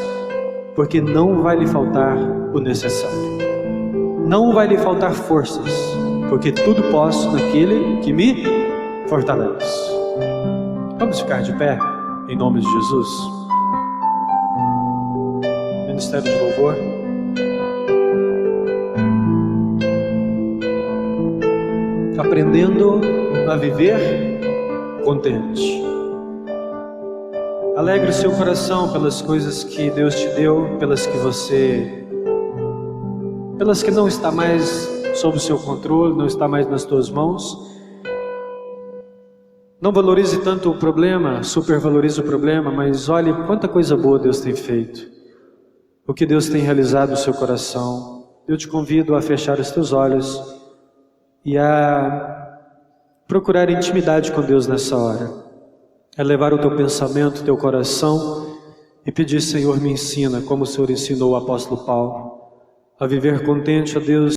porque não vai lhe faltar o necessário. Não vai lhe faltar forças, porque tudo posso naquele que me fortalece. Vamos ficar de pé, em nome de Jesus. Ministério de Louvor. Aprendendo a viver contente. Alegre o seu coração pelas coisas que Deus te deu, pelas que não está mais sob o seu controle, não está mais nas tuas mãos. Não valorize tanto o problema, supervalorize o problema, mas olhe quanta coisa boa Deus tem feito. O que Deus tem realizado no seu coração. Eu te convido a fechar os teus olhos e a procurar intimidade com Deus nessa hora. A levar o teu pensamento, o teu coração e pedir, Senhor, me ensina, como o Senhor ensinou o apóstolo Paulo, a viver contente, ó Deus,